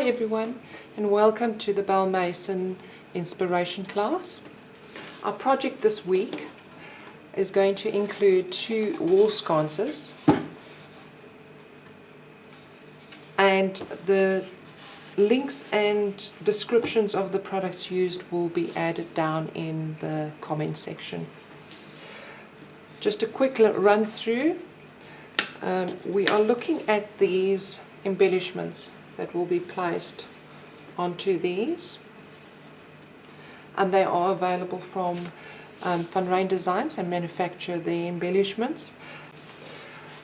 Hi everyone, and welcome to the Bell Mason Inspiration class. Our project this week is going to include 2 wall sconces, and the links and descriptions of the products used will be added down in the comment section. Just a quick run through. We are looking at these embellishments that will be placed onto these, and they are available from Van Rijn Designs and manufacture the embellishments.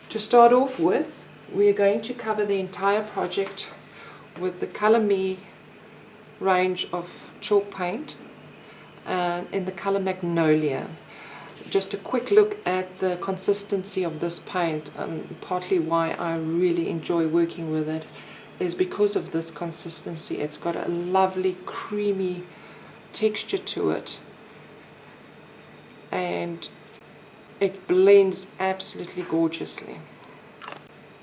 To start off with, we are going to cover the entire project with the Color Me range of chalk paint in the color Magnolia. Just a quick look at the consistency of this paint, and partly why I really enjoy working with it is because of this consistency. It's got a lovely creamy texture to it, and it blends absolutely gorgeously.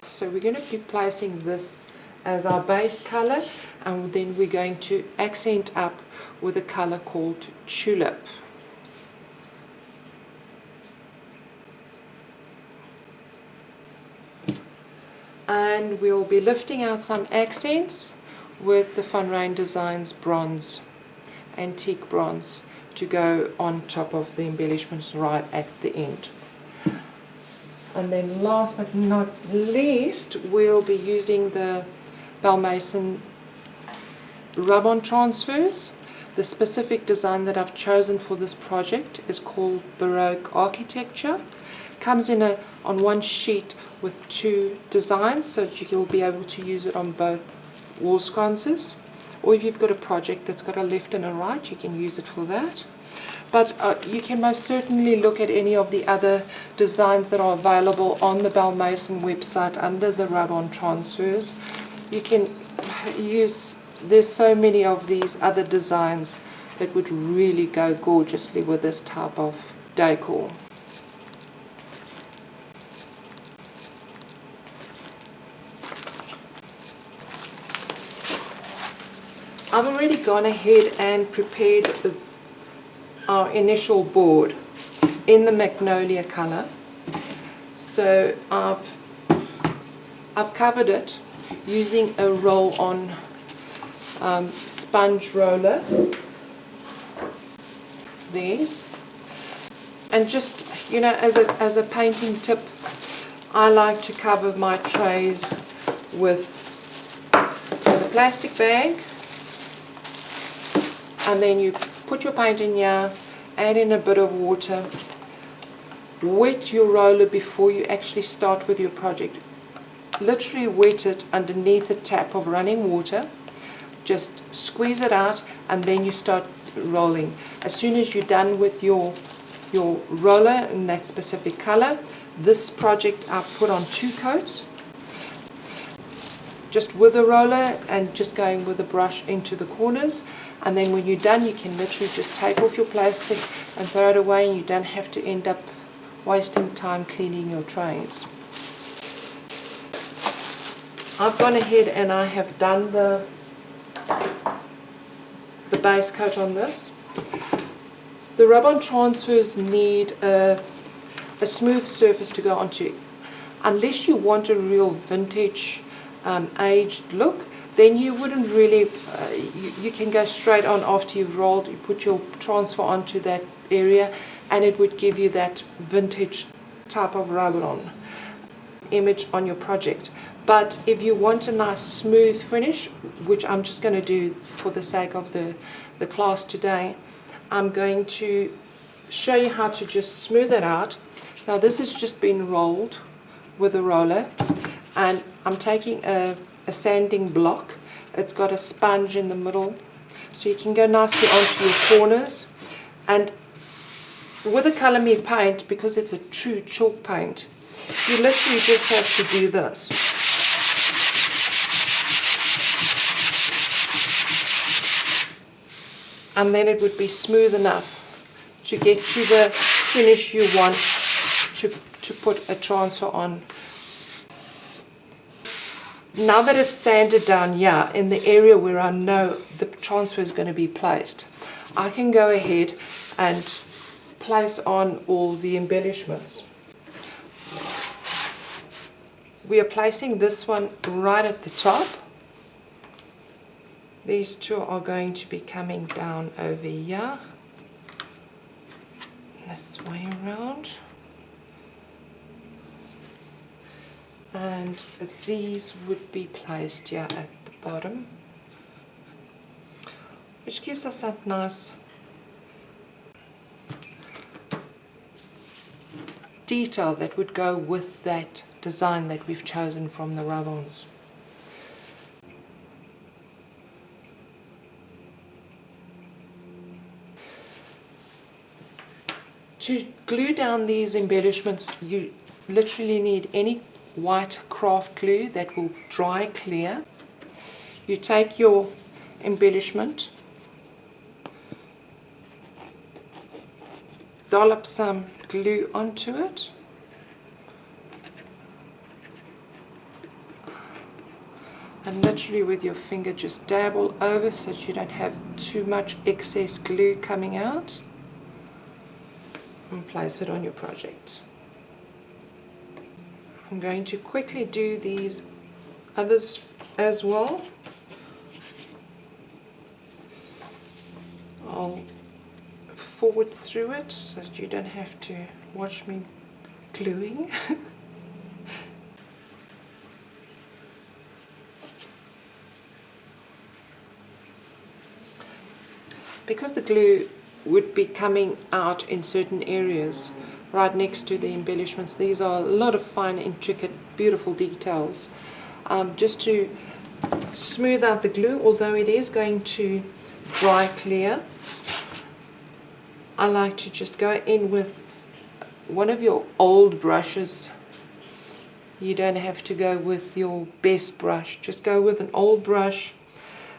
So we're going to be placing this as our base color, and then we're going to accent up with a color called Tulip. And we'll be lifting out some accents with the Van Rijn Designs bronze, antique bronze, to go on top of the embellishments right at the end. And then last but not least, we'll be using the Bell Mason rub-on transfers. The specific design that I've chosen for this project is called Baroque Architecture. Comes in on one sheet with 2 designs, so that you'll be able to use it on both wall sconces, or if you've got a project that's got a left and a right, you can use it for that. But you can most certainly look at any of the other designs that are available on the Bell Mason website under the rub-on transfers. You can use, there's so many of these other designs that would really go gorgeously with this type of decor. I've already gone ahead and prepared our initial board in the Magnolia color. So I've covered it using a roll-on sponge roller. These, and just, you know, as a painting tip, I like to cover my trays with a plastic bag. And then you put your paint in here, add in a bit of water, wet your roller before you actually start with your project. Literally wet it underneath a tap of running water, just squeeze it out, and then you start rolling. As soon as you're done with your roller in that specific color, this project I've put on 2 coats, just with a roller and just going with a brush into the corners. And then when you're done, you can literally just take off your plastic and throw it away, and you don't have to end up wasting time cleaning your trays. I've gone ahead and I have done the base coat on this. The rub-on transfers need a smooth surface to go onto. Unless you want a real vintage aged look, then you wouldn't really, you can go straight on after you've rolled, you put your transfer onto that area, and it would give you that vintage type of rub-on image on your project. But if you want a nice smooth finish, which I'm just going to do for the sake of the class today, I'm going to show you how to just smooth it out. Now this has just been rolled with a roller, and I'm taking a sanding block. It's got a sponge in the middle, so you can go nicely onto your corners. And with a Color Me paint, because it's a true chalk paint, you literally just have to do this. And then it would be smooth enough to get you the finish you want to put a transfer on. Now that it's sanded down here in the area where I know the transfer is going to be placed, I can go ahead and place on all the embellishments. We are placing this one right at the top. These two are going to be coming down over here, this way around. And these would be placed here at the bottom, which gives us that nice detail that would go with that design that we've chosen from the rub-ons. To glue down these embellishments, you literally need any white craft glue that will dry clear. You take your embellishment, dollop some glue onto it, and literally with your finger just dab all over so that you don't have too much excess glue coming out, and place it on your project. I'm going to quickly do these others as well. I'll forward through it so that you don't have to watch me gluing. Because the glue would be coming out in certain areas right next to the embellishments, these are a lot of fine, intricate, beautiful details. Just to smooth out the glue, although it is going to dry clear, I like to just go in with one of your old brushes. You don't have to go with your best brush, just go with an old brush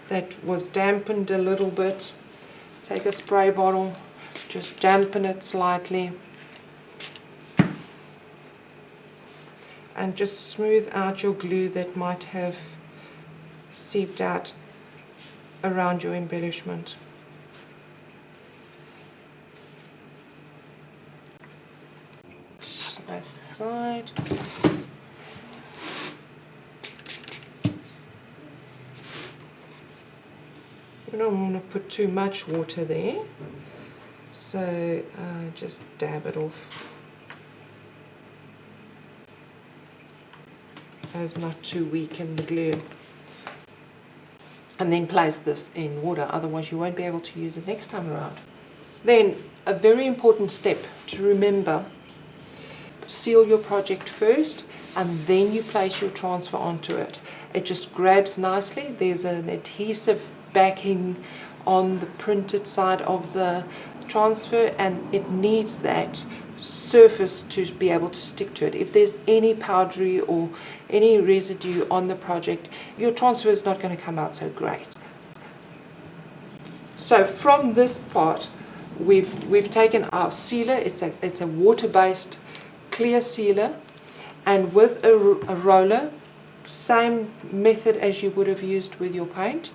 that was dampened a little bit. Take a spray bottle, just dampen it slightly, and just smooth out your glue that might have seeped out around your embellishment. That side. We don't want to put too much water there, so just dab it off as not to weaken the glue, and then place this in water, otherwise you won't be able to use it next time around. Then a very important step to remember: seal your project first and then you place your transfer onto it. It just grabs nicely. There's an adhesive backing on the printed side of the transfer, and it needs that surface to be able to stick to it. If there's any powdery or any residue on the project, your transfer is not going to come out so great. So from this part, we've taken our sealer. It's a water-based clear sealer, and with a roller, same method as you would have used with your paint.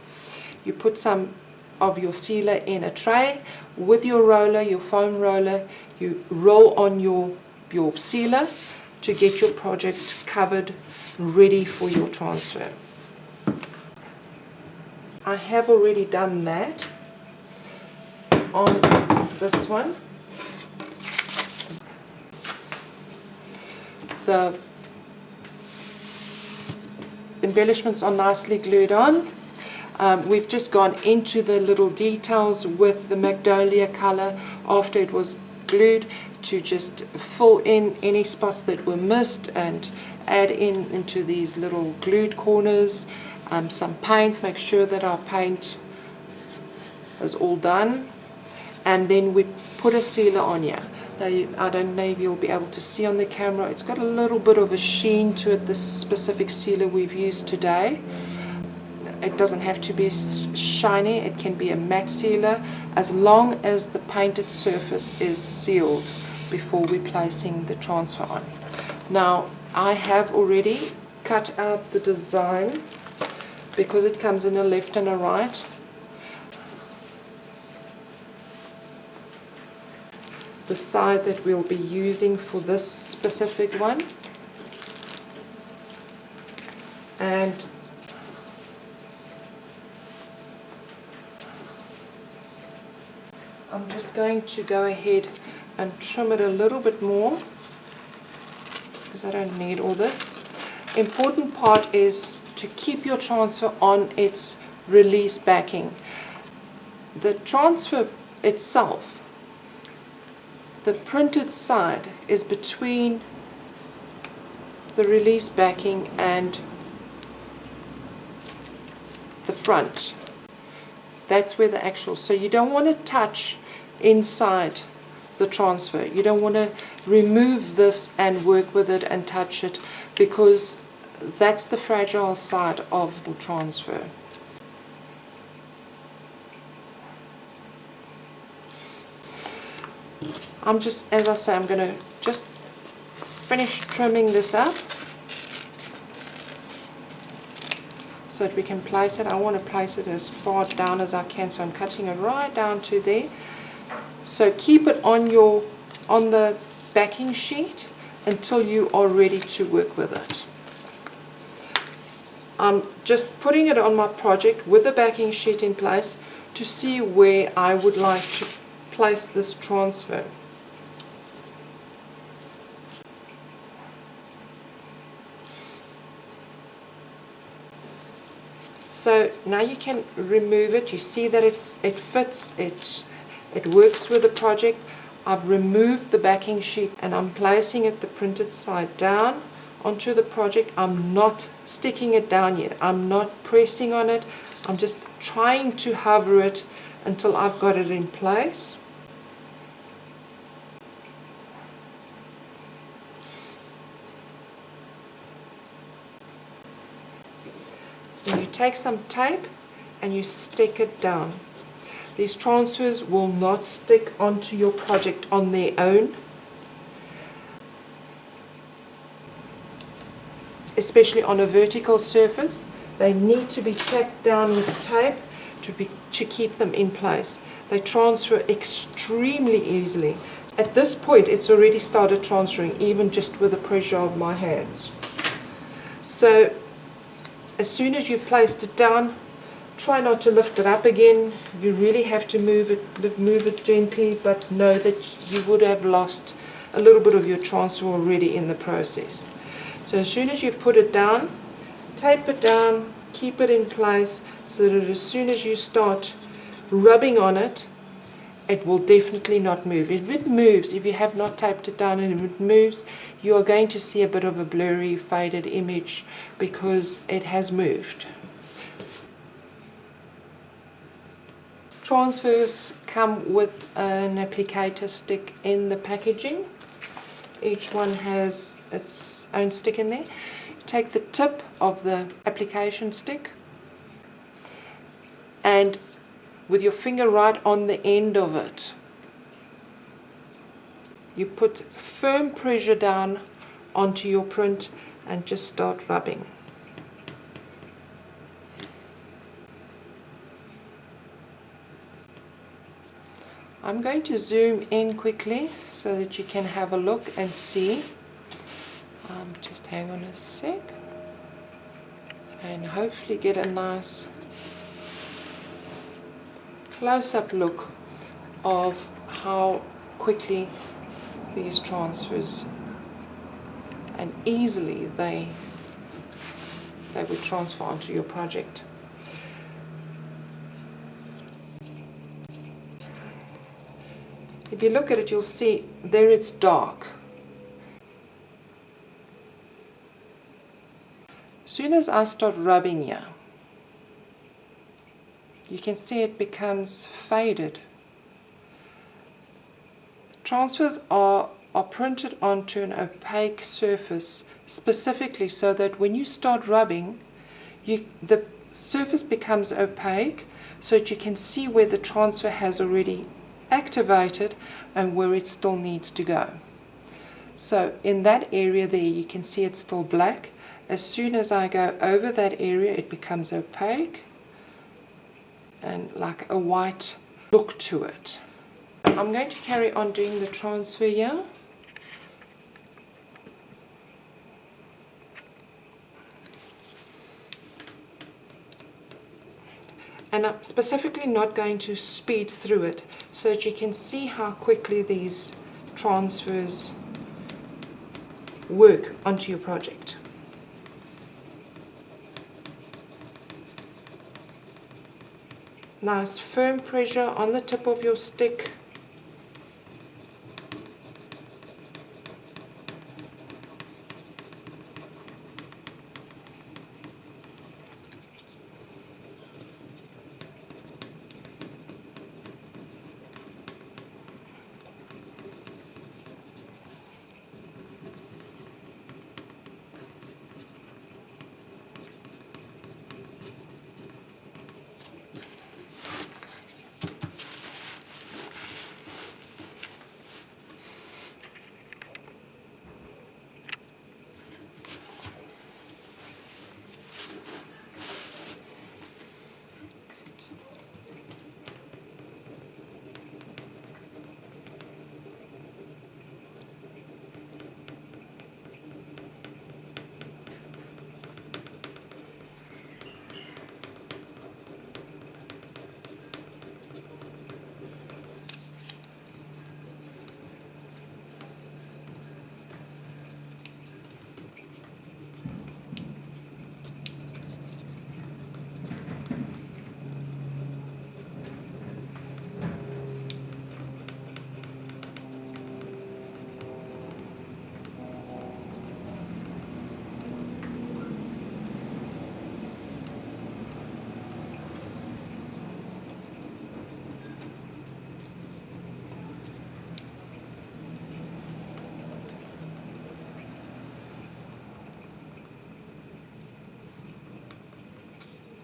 You put some of your sealer in a tray with your roller, your foam roller. You roll on your sealer to get your project covered, ready for your transfer. I have already done that on this one. The embellishments are nicely glued on. We've just gone into the little details with the magnolia color after it was glued to just fill in any spots that were missed and add into these little glued corners. Some paint, make sure that our paint is all done, and then we put a sealer on here. Now I don't know if you'll be able to see on the camera, it's got a little bit of a sheen to it, this specific sealer we've used today. It doesn't have to be shiny, it can be a matte sealer as long as the painted surface is sealed before we're placing the transfer on. Now I have already cut out the design because it comes in a left and a right. The side that we'll be using for this specific one, and I'm just going to go ahead and trim it a little bit more because I don't need all this. Important part is to keep your transfer on its release backing. The transfer itself, the printed side, is between the release backing and the front. That's where the actual, so you don't want to touch inside the transfer. You don't want to remove this and work with it and touch it, because that's the fragile side of the transfer. I'm just, as I say, I'm going to just finish trimming this up so that we can place it. I want to place it as far down as I can, so I'm cutting it right down to there. So keep it on the backing sheet until you are ready to work with it. I'm just putting it on my project with the backing sheet in place to see where I would like to place this transfer. So now you can remove it. You see that it fits, it works with the project. I've removed the backing sheet and I'm placing it the printed side down onto the project. I'm not sticking it down yet. I'm not pressing on it. I'm just trying to hover it until I've got it in place. And you take some tape and you stick it down. These transfers will not stick onto your project on their own, especially on a vertical surface. They need to be tacked down with tape to keep them in place. They transfer extremely easily. At this point, it's already started transferring, even just with the pressure of my hands. So as soon as you've placed it down, try not to lift it up again. You really have to move it gently, but know that you would have lost a little bit of your transfer already in the process. So as soon as you've put it down, tape it down, keep it in place so that as soon as you start rubbing on it, it will definitely not move. If it moves, if you have not taped it down and it moves, you are going to see a bit of a blurry, faded image because it has moved. Transfers come with an applicator stick in the packaging. Each one has its own stick in there. Take the tip of the application stick and with your finger right on the end of it, you put firm pressure down onto your print and just start rubbing. I'm going to zoom in quickly so that you can have a look and see. Just hang on a sec and hopefully get a nice close-up look of how quickly these transfers and easily they would transfer onto your project. If you look at it, you'll see there it's dark. As soon as I start rubbing here, you can see it becomes faded. Transfers are printed onto an opaque surface specifically so that when you start rubbing, the surface becomes opaque so that you can see where the transfer has already activated and where it still needs to go. So in that area there you can see it's still black. As soon as I go over that area, it becomes opaque and like a white look to it. I'm going to carry on doing the transfer here. And I'm specifically not going to speed through it so that you can see how quickly these transfers work onto your project. Nice firm pressure on the tip of your stick.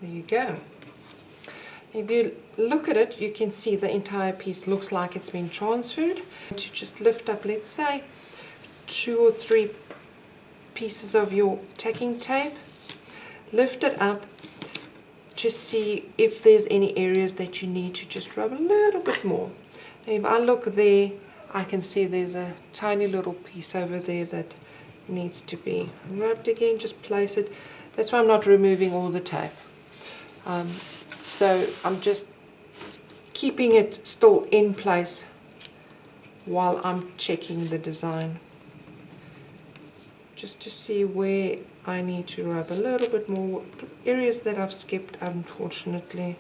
There you go. If you look at it, you can see the entire piece looks like it's been transferred. To just lift up, let's say, 2 or 3 pieces of your tacking tape, lift it up to see if there's any areas that you need to just rub a little bit more. Now, if I look there, I can see there's a tiny little piece over there that needs to be rubbed again. Just place it. That's why I'm not removing all the tape. So I'm just keeping it still in place while I'm checking the design, just to see where I need to rub a little bit more, areas that I've skipped unfortunately.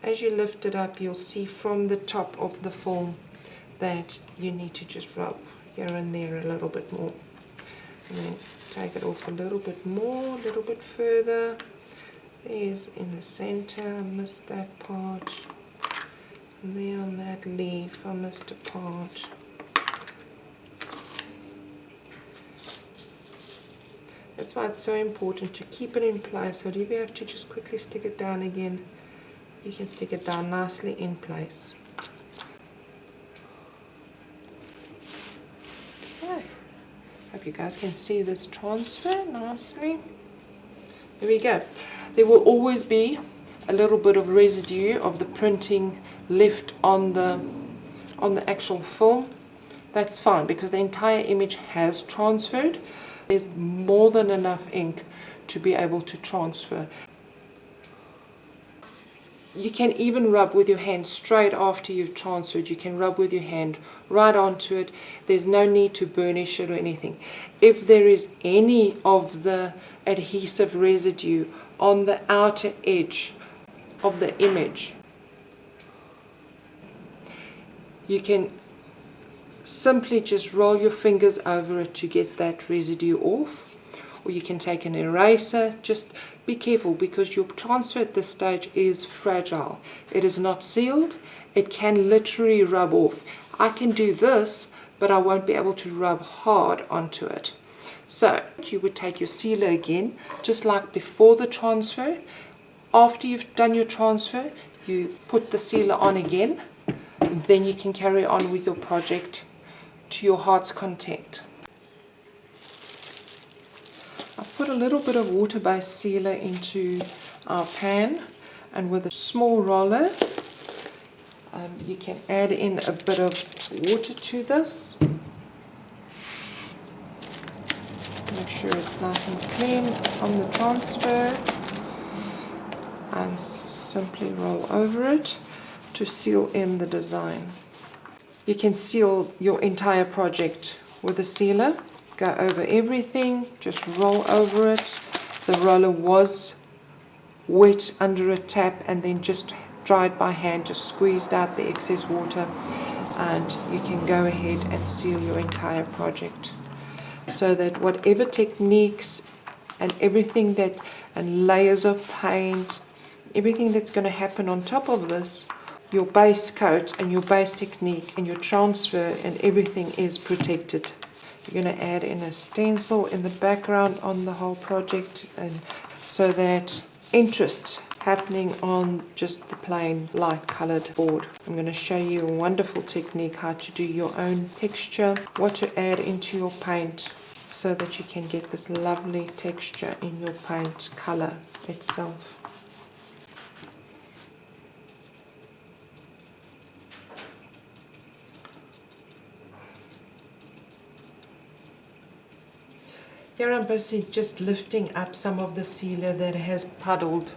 As you lift it up, you'll see from the top of the film that you need to just rub here and there a little bit more. And then take it off a little bit more, a little bit further. There's in the center, I missed that part. And there on that leaf, I missed a part. That's why it's so important to keep it in place, so that if you have to just quickly stick it down again, you can stick it down nicely in place. Hope you guys can see this transfer nicely. There we go. There will always be a little bit of residue of the printing left on the actual film. That's fine because the entire image has transferred. There's more than enough ink to be able to transfer. You can even rub with your hand straight after you've transferred. You can rub with your hand right onto it. There's no need to burnish it or anything. If there is any of the adhesive residue on the outer edge of the image, you can simply just roll your fingers over it to get that residue off. Or you can take an eraser. Just be careful because your transfer at this stage is fragile. It is not sealed. It can literally rub off. I can do this, but I won't be able to rub hard onto it. So you would take your sealer again, just like before the transfer. After you've done your transfer, you put the sealer on again, then you can carry on with your project to your heart's content. I've put a little bit of water-based sealer into our pan, and with a small roller you can add in a bit of water to this. Make sure it's nice and clean from the transfer, and simply roll over it to seal in the design. You can seal your entire project with a sealer. Go over everything, just roll over it. The roller was wet under a tap, and then just dried by hand, just squeezed out the excess water, and you can go ahead and seal your entire project, so that whatever techniques and everything that, and layers of paint, everything that's going to happen on top of this, your base coat and your base technique and your transfer and everything is protected. You're going to add in a stencil in the background on the whole project, and so that interest happening on just the plain light colored board. I'm going to show you a wonderful technique how to do your own texture, what to add into your paint, so that you can get this lovely texture in your paint color itself. Here I'm busy just lifting up some of the sealer that has puddled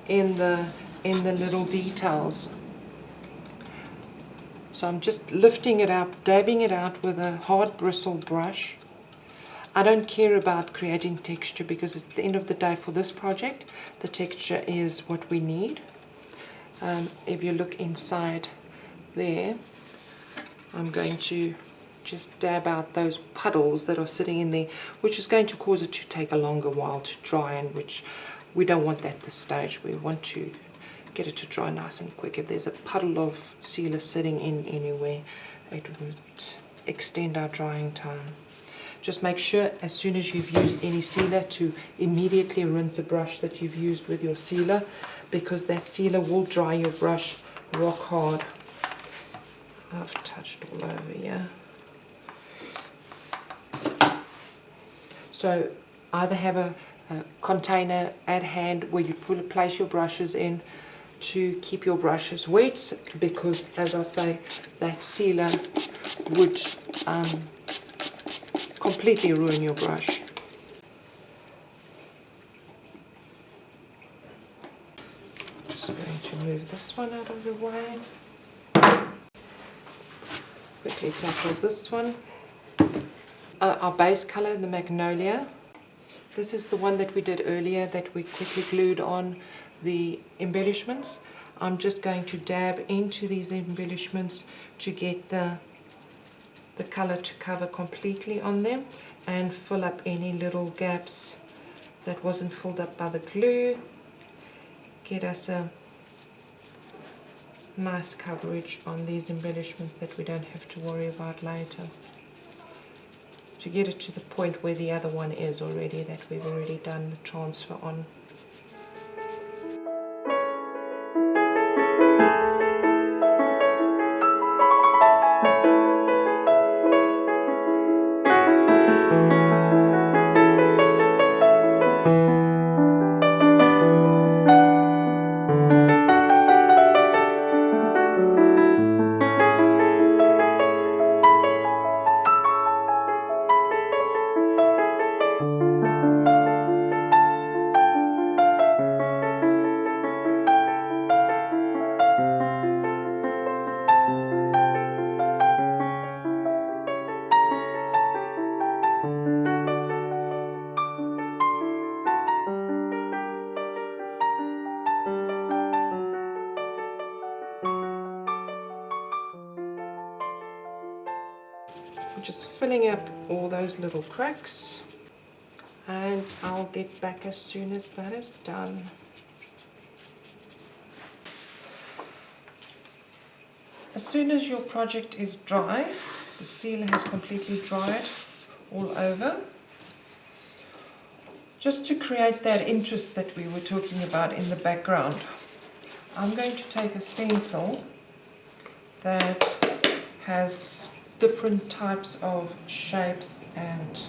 in the little details. So I'm just lifting it up, dabbing it out with a hard bristle brush. I don't care about creating texture, because at the end of the day for this project the texture is what we need. If you look inside there, I'm going to just dab out those puddles that are sitting in there, which is going to cause it to take a longer while to dry, and which we don't want that at this stage. We want to get it to dry nice and quick. If there's a puddle of sealer sitting in anywhere, it would extend our drying time. Just make sure as soon as you've used any sealer to immediately rinse a brush that you've used with your sealer, because that sealer will dry your brush rock hard. I've touched all over here. So either have a container at hand where you place your brushes in to keep your brushes wet, because as I say, that sealer would completely ruin your brush. Just going to move this one out of the way. Quickly tackle this one. Our base color, the magnolia. This is the one that we did earlier that we quickly glued on the embellishments. I'm just going to dab into these embellishments to get the color to cover completely on them, and fill up any little gaps that wasn't filled up by the glue. Get us a nice coverage on these embellishments that we don't have to worry about later, to get it to the point where the other one is already, that we've already done the transfer on. Just filling up all those little cracks, and I'll get back as soon as that is done. As soon as your project is dry, the sealer has completely dried all over, just to create that interest that we were talking about in the background, I'm going to take a stencil that has different types of shapes, and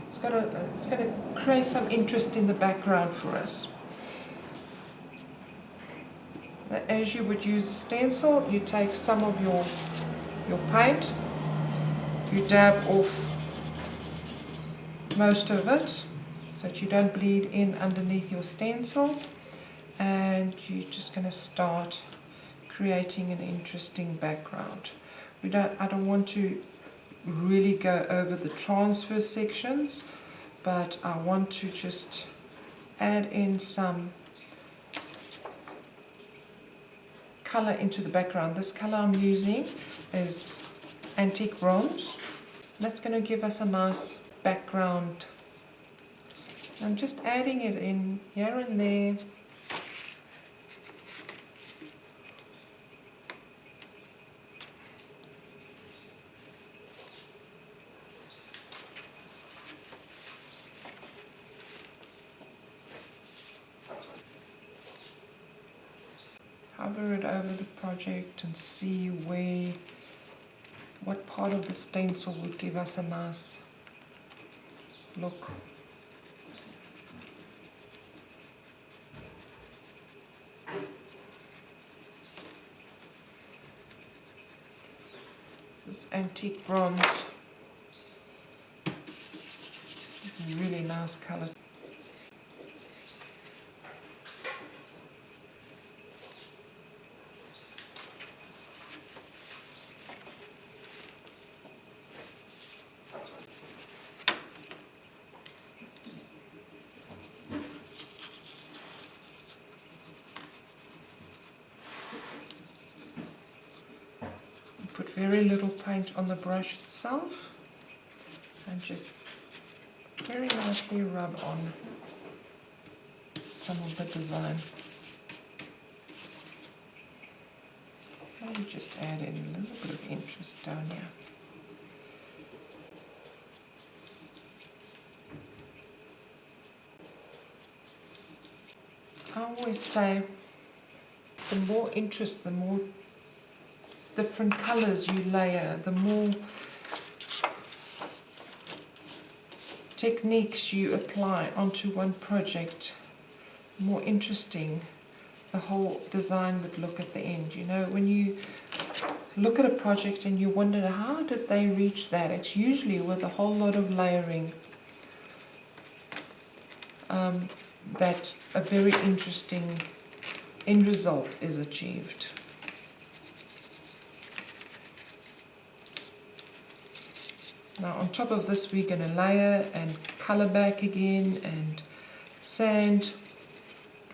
it's going to create some interest in the background for us. As you would use a stencil, you take some of your paint, you dab off most of it so that you don't bleed in underneath your stencil, and you're just going to start creating an interesting background. I don't want to really go over the transfer sections, but I want to just add in some color into the background. This color I'm using is antique bronze. That's going to give us a nice background. I'm just adding it in here and there. Hover it over the project and see what part of the stencil would give us a nice look. This antique bronze, really nice color. Put very little paint on the brush itself and just very lightly rub on some of the design. And just add in a little bit of interest down here. I always say the more interest, the more different colors you layer, the more techniques you apply onto one project, the more interesting the whole design would look at the end. You know, when you look at a project and you wonder how did they reach that, it's usually with a whole lot of layering that a very interesting end result is achieved. Now on top of this we're going to layer and color back again and sand.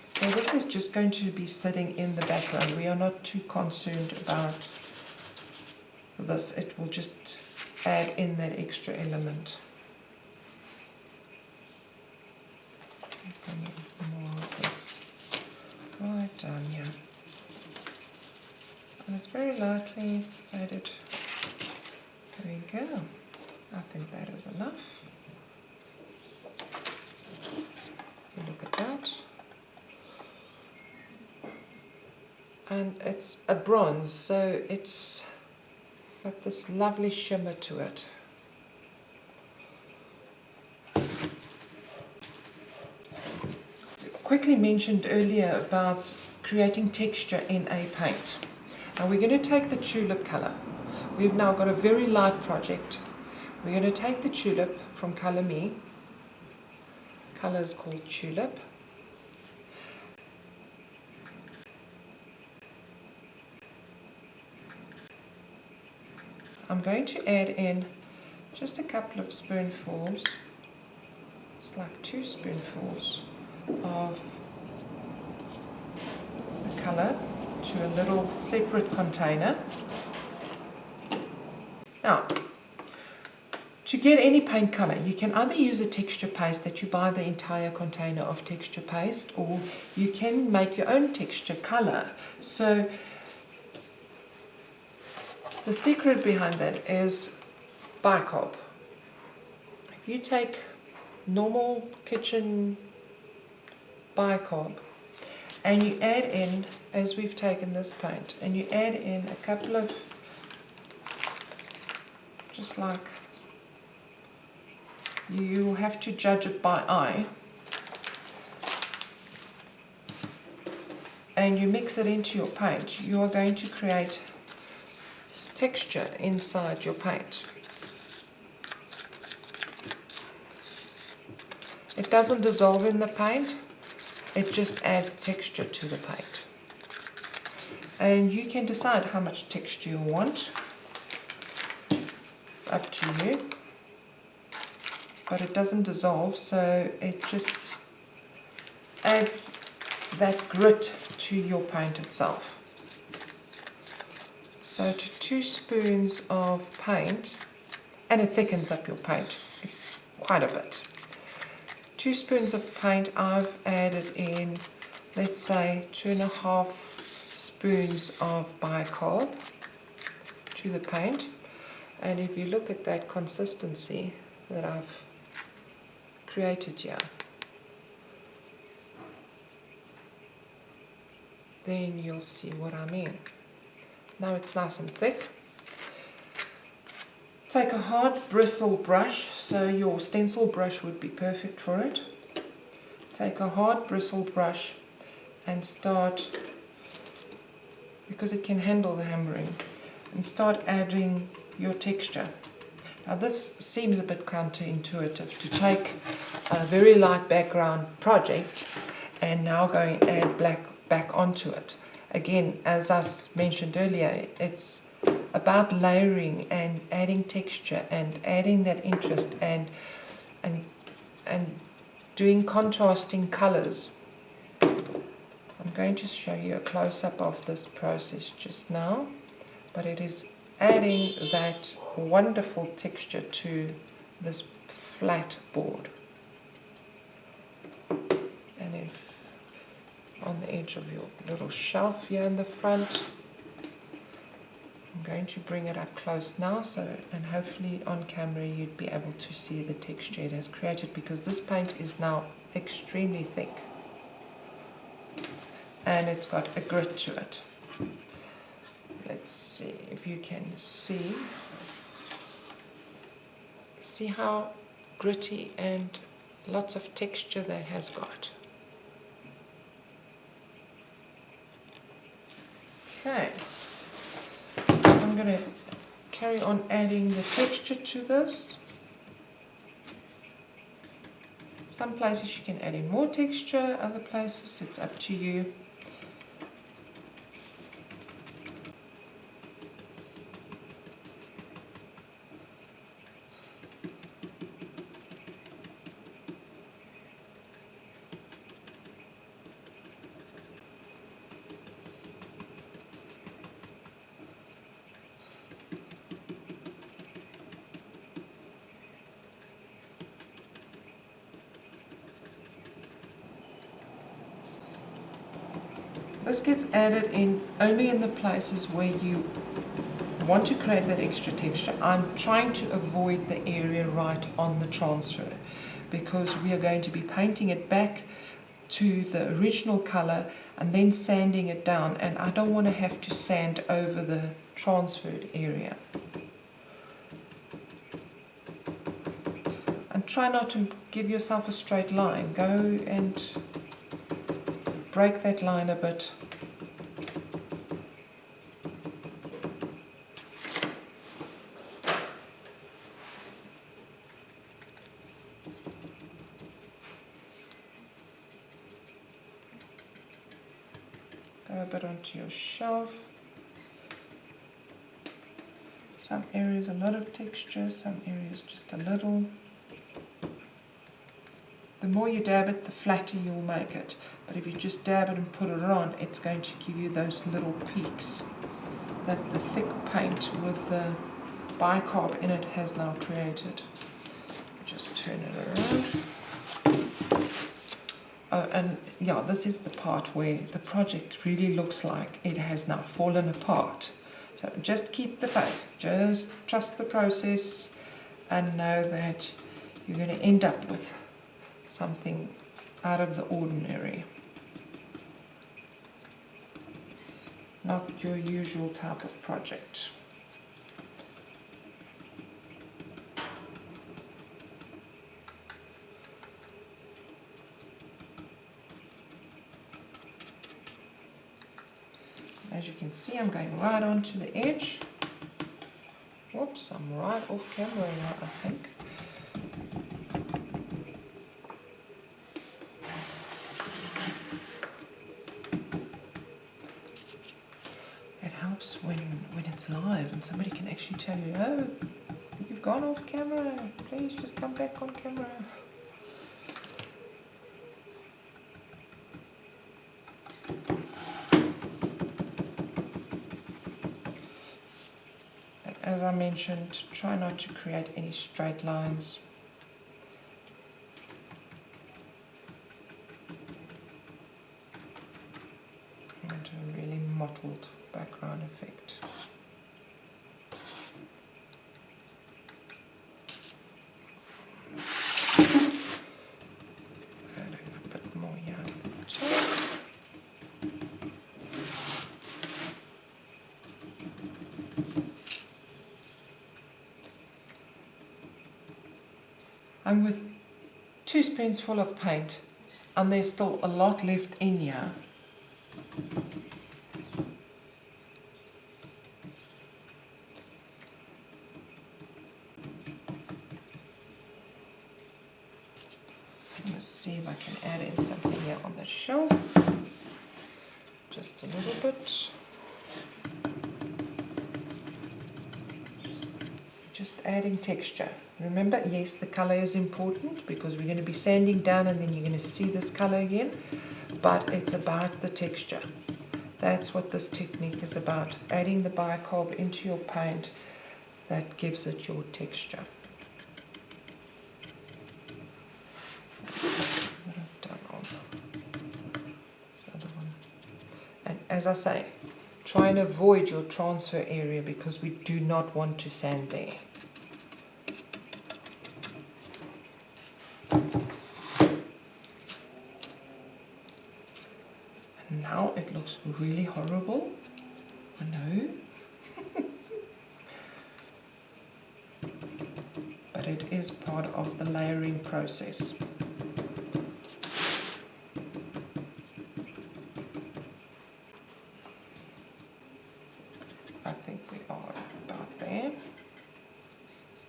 So this is just going to be sitting in the background. We are not too concerned about this. It will just add in that extra element. Bring in more of this right down here. And it's very lightly faded. There we go. I think that is enough. Look at that. And it's a bronze, so it's got this lovely shimmer to it. Quickly mentioned earlier about creating texture in a paint. Now we're going to take the tulip color. We've now got a very light project. We're going to take the tulip from Color Me. Color is called Tulip. I'm going to add in just a couple of spoonfuls, it's like 2 spoonfuls of the color to a little separate container. Now, to get any paint color, you can either use a texture paste that you buy the entire container of texture paste, or you can make your own texture color. So the secret behind that is bicarb. If you take normal kitchen bicarb And you add in, as we've taken this paint, and you add in a couple of, just like, you'll have to judge it by eye, and you mix it into your paint, you are going to create this texture inside your paint. It doesn't dissolve in the paint, it just adds texture to the paint. And you can decide how much texture you want. It's up to you. But it doesn't dissolve, so it just adds that grit to your paint itself. So to 2 spoons of paint, and it thickens up your paint quite a bit. 2 spoons of paint, I've added in, let's say, 2.5 spoons of bicarb to the paint. And if you look at that consistency that I've created here, then you'll see what I mean. Now it's nice and thick. Take a hard bristle brush, so your stencil brush would be perfect for it. Take a hard bristle brush and start, because it can handle the hammering, and start adding your texture. Now this seems a bit counterintuitive, to take a very light background project and now go and add black back onto it. Again, as I mentioned earlier, it's about layering and adding texture and adding that interest and doing contrasting colors. I'm going to show you a close-up of this process just now, but it is adding that wonderful texture to this flat board. And if on the edge of your little shelf here in the front, I'm going to bring it up close now, and hopefully on camera you'd be able to see the texture it has created, because this paint is now extremely thick and it's got a grit to it. Let's see if you can see how gritty and lots of texture that has got. Okay, I'm going to carry on adding the texture to this. Some places you can add in more texture, other places it's up to you. This gets added in only in the places where you want to create that extra texture. I'm trying to avoid the area right on the transfer, because we are going to be painting it back to the original color and then sanding it down, and I don't want to have to sand over the transferred area. And try not to give yourself a straight line. Go and break that line a bit. Go a bit onto your shelf. Some areas a lot of texture, some areas just a little. The more you dab it, the flatter you'll make it. But if you just dab it and put it on, it's going to give you those little peaks that the thick paint with the bicarb in it has now created. Just turn it around. Oh, and yeah, this is the part where the project really looks like it has now fallen apart. So just keep the faith, just trust the process, and know that you're going to end up with something out of the ordinary. not your usual type of project. As you can see, I'm going right onto the edge. Whoops, I'm right off camera now, I think. It helps when it's live and somebody can actually tell you, oh, you've gone off camera, please just come back on camera. And as I mentioned, try not to create any straight lines. And a really mottled background effect. Adding a bit more yellow top. I'm with 2 spoonsful of paint, and there's still a lot left in here. Let's see if I can add in something here on the shelf. Just a little bit. Just adding texture. Remember, yes, the color is important because we're going to be sanding down and then you're going to see this color again, but it's about the texture. That's what this technique is about. Adding the bicarb into your paint that gives it your texture. What I've done on this other one. And as I say, try and avoid your transfer area because we do not want to sand there. And now it looks really horrible, I know, but it is part of the layering process. I think we are about there,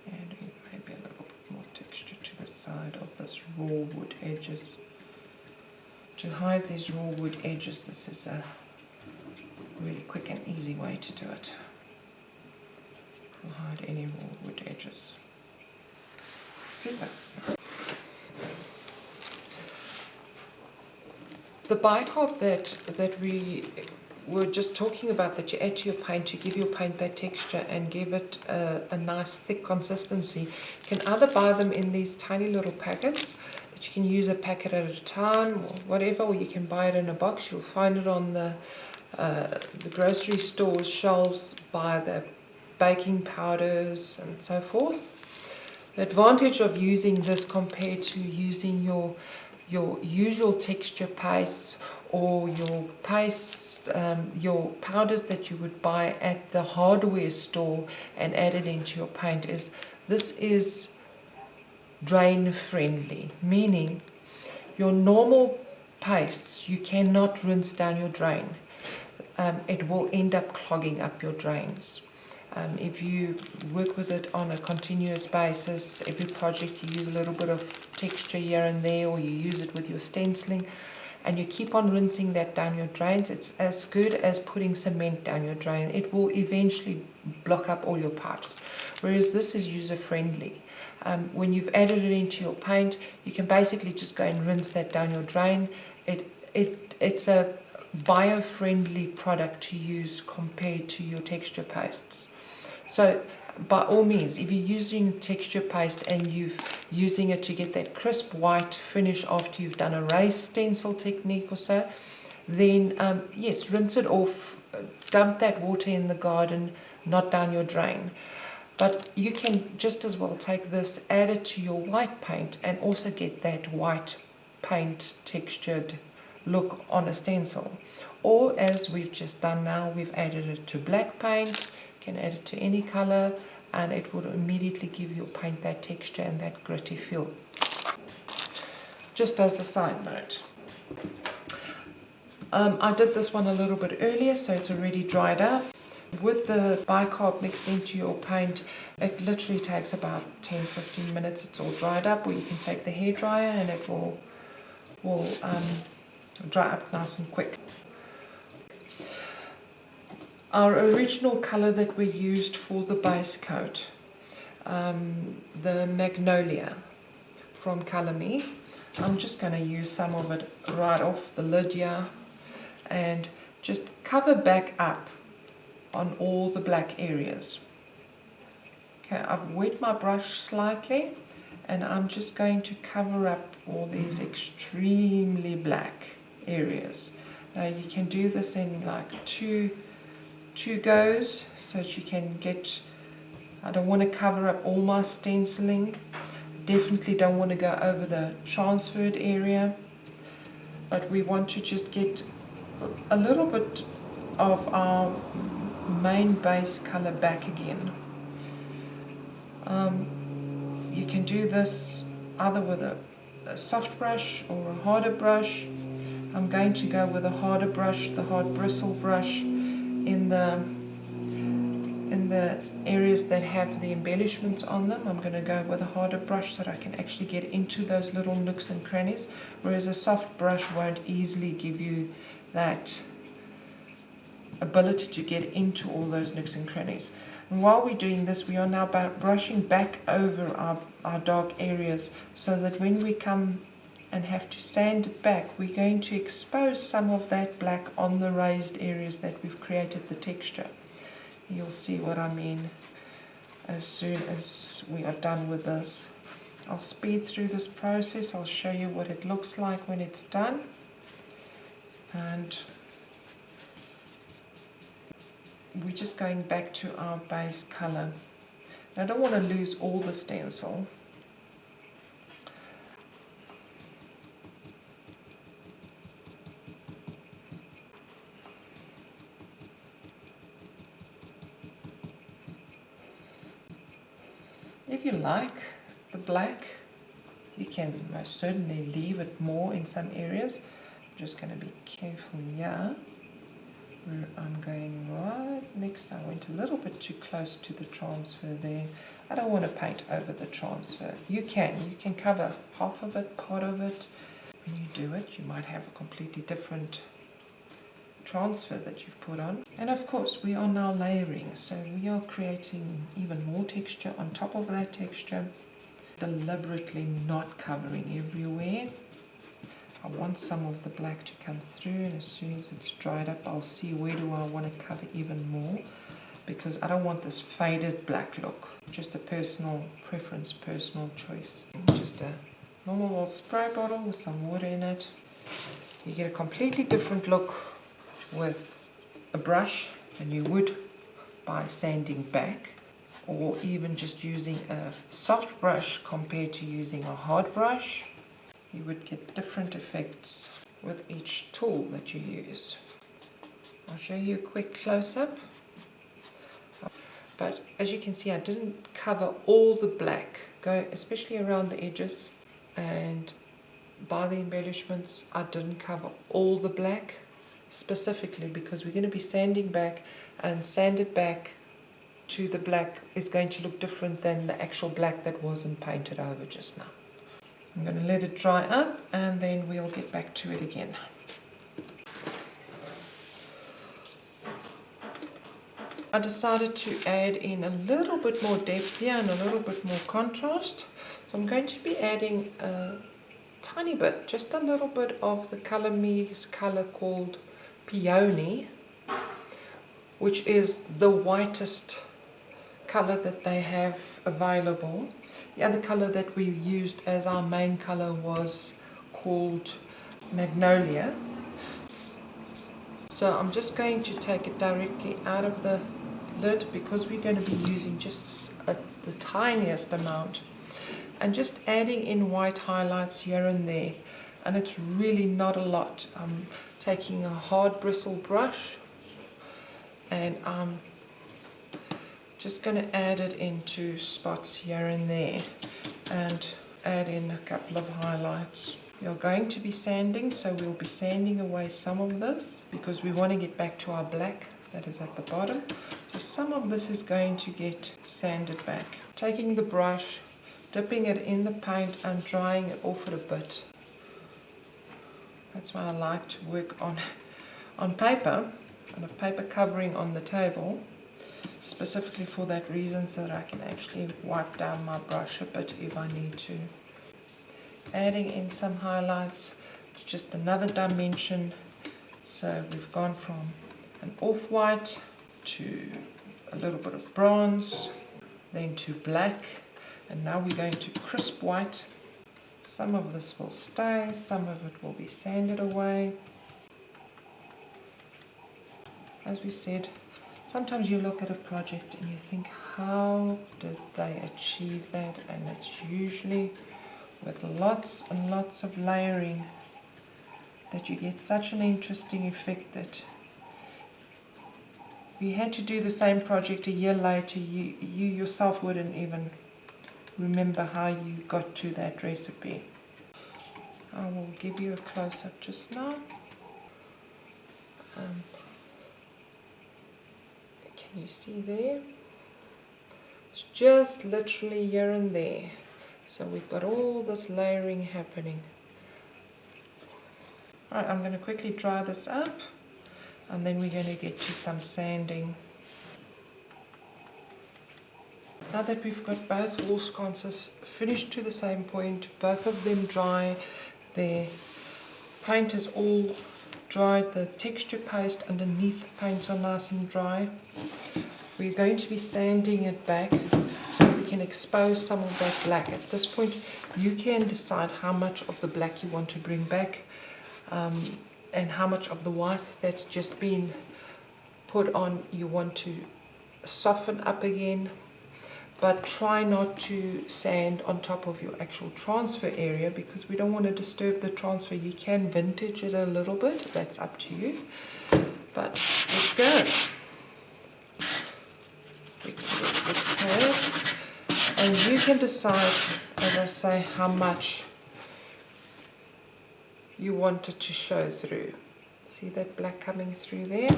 and maybe a little bit more texture to the side of this raw wood edges. To hide these raw wood edges, this is a really quick and easy way to do it. We'll hide any raw wood edges. Super. The bicarb that we were just talking about, that you add to your paint to give your paint that texture and give it a nice thick consistency, you can either buy them in these tiny little packets that you can use a packet at a time or whatever, or you can buy it in a box. You'll find it on the grocery store's shelves by the baking powders and so forth. The advantage of using this compared to using your usual texture pastes or your pastes, your powders that you would buy at the hardware store and add it into your paint is this is drain friendly, meaning your normal pastes you cannot rinse down your drain. It will end up clogging up your drains. If you work with it on a continuous basis, every project you use a little bit of texture here and there, or you use it with your stenciling, and you keep on rinsing that down your drains, it's as good as putting cement down your drain. It will eventually block up all your pipes, whereas this is user friendly. When you've added it into your paint, you can basically just go and rinse that down your drain. It's a bio-friendly product to use compared to your texture pastes. So by all means, if you're using texture paste and you're using it to get that crisp white finish after you've done a raised stencil technique or so, then yes, rinse it off, dump that water in the garden, not down your drain. But you can just as well take this, add it to your white paint, and also get that white paint textured look on a stencil. Or as we've just done now, we've added it to black paint. You can add it to any color and it will immediately give your paint that texture and that gritty feel. Just as a side note, I did this one a little bit earlier, so it's already dried up. With the bicarb mixed into your paint, it literally takes about 10-15 minutes. It's all dried up, or you can take the hairdryer and it will dry up nice and quick. Our original color that we used for the base coat, the Magnolia from Color Me, I'm just going to use some of it right off the lid here and just cover back up on all the black areas. Okay, I've wet my brush slightly and I'm just going to cover up all these extremely black areas. Now you can do this in like two goes so that you can get, I don't want to cover up all my stenciling, definitely don't want to go over the transferred area, but we want to just get a little bit of our main base color back again. You can do this either with a soft brush or a harder brush. I'm going to go with a harder brush, the hard bristle brush, in the areas that have the embellishments on them. I'm going to go with a harder brush so that I can actually get into those little nooks and crannies, whereas a soft brush won't easily give you that ability to get into all those nooks and crannies. And while we're doing this, we are now brushing back over our dark areas so that when we come and have to sand it back, we're going to expose some of that black on the raised areas that we've created the texture. You'll see what I mean as soon as we are done with this. I'll speed through this process. I'll show you what it looks like when it's done. And we're just going back to our base color. I don't want to lose all the stencil. If you like the black, you can most certainly leave it more in some areas. I'm just going to be careful here. Where I'm going right next, I went a little bit too close to the transfer there. I don't want to paint over the transfer. You can cover half of it, part of it. When you do it, you might have a completely different transfer that you've put on. And of course, we are now layering, so we are creating even more texture on top of that texture, deliberately not covering everywhere. I want some of the black to come through, and as soon as it's dried up, I'll see where do I want to cover even more, because I don't want this faded black look. Just a personal preference, personal choice. Just a normal old spray bottle with some water in it. You get a completely different look with a brush than you would by sanding back, or even just using a soft brush compared to using a hard brush. You would get different effects with each tool that you use. I'll show you a quick close-up. But as you can see, I didn't cover all the black, especially around the edges, and by the embellishments I didn't cover all the black, specifically because we're going to be sanding back, and sanded back to the black is going to look different than the actual black that wasn't painted over just now. I'm going to let it dry up and then we'll get back to it again. I decided to add in a little bit more depth here and a little bit more contrast. So I'm going to be adding a tiny bit, just a little bit of the Color Me's color called Peony, which is the whitest color that they have available. The other color that we used as our main color was called Magnolia. So I'm just going to take it directly out of the lid because we're going to be using just the tiniest amount, and just adding in white highlights here and there, and it's really not a lot. taking a hard bristle brush, and I'm just going to add it into spots here and there and add in a couple of highlights. We are going to be sanding, so we'll be sanding away some of this because we want to get back to our black that is at the bottom. So some of this is going to get sanded back. Taking the brush, dipping it in the paint and drying it off it a bit. That's why I like to work on paper, on a paper covering on the table, specifically for that reason, so that I can actually wipe down my brush a bit if I need to. Adding in some highlights, just another dimension. So we've gone from an off-white to a little bit of bronze, then to black, and now we're going to crisp white. Some of this will stay, some of it will be sanded away. As we said, sometimes you look at a project and you think, how did they achieve that? And it's usually with lots and lots of layering that you get such an interesting effect that if you had to do the same project a year later, you yourself wouldn't even remember how you got to that recipe. I will give you a close-up just now. Can you see there? It's just literally here and there. So we've got all this layering happening. Alright, I'm going to quickly dry this up and then we're going to get to some sanding. Now that we've got both wall sconces finished to the same point, both of them dry, their paint is all dried, the texture paste underneath the paints are nice and dry. We're going to be sanding it back so we can expose some of that black. At this point you can decide how much of the black you want to bring back and how much of the white that's just been put on you want to soften up again. But try not to sand on top of your actual transfer area because we don't want to disturb the transfer. You can vintage it a little bit, that's up to you. But let's go. We can get this pad. And you can decide, as I say, how much you want it to show through. See that black coming through there?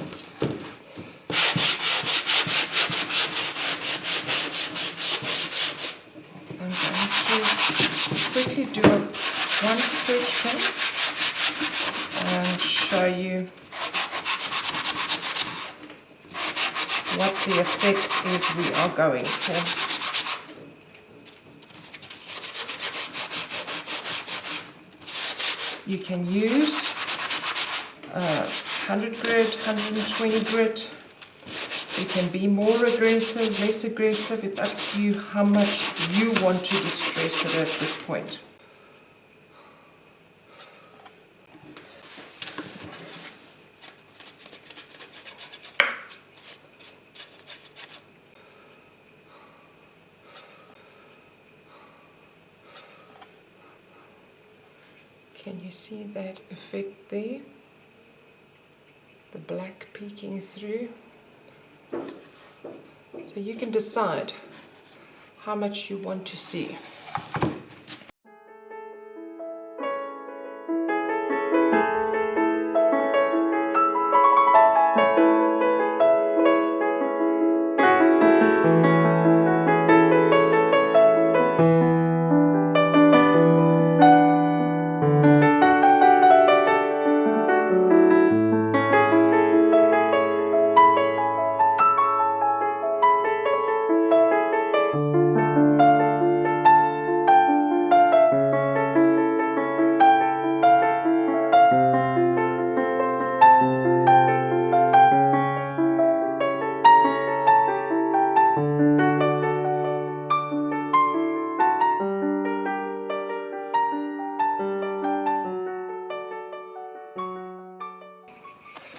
I'm going to quickly do one section and show you what the effect is we are going for. You can use 100 grit, 120 grit. You can be more aggressive, less aggressive. It's up to you how much you want to distress it at this point. Can you see that effect there? The black peeking through. So you can decide how much you want to see.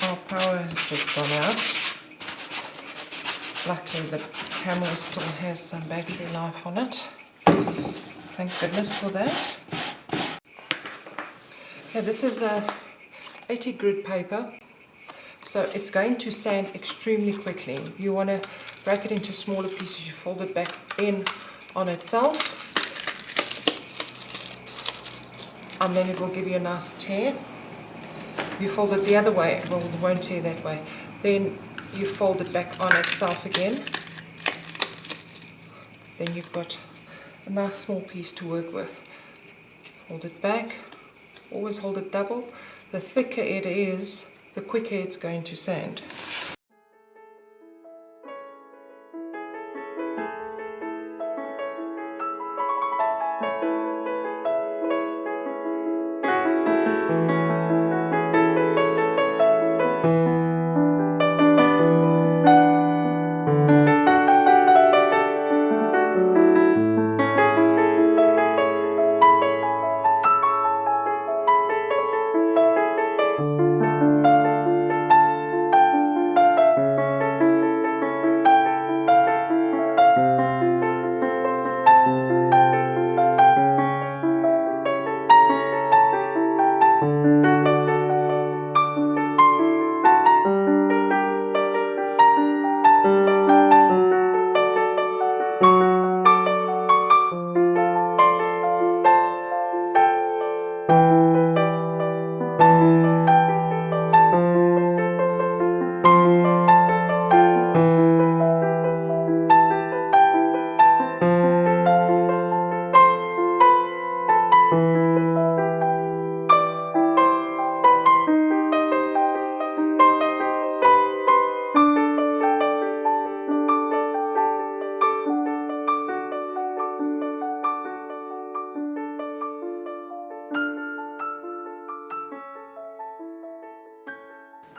Our power has just gone out. Luckily the camera still has some battery life on it. Thank goodness for that. Okay, this is a 80 grit paper, so it's going to sand extremely quickly. You want to break it into smaller pieces. You fold it back in on itself, and then it will give you a nice tear. You fold it the other way, well, it won't tear that way. Then you fold it back on itself again. Then you've got a nice small piece to work with. Hold it back, always hold it double. The thicker it is, the quicker it's going to sand.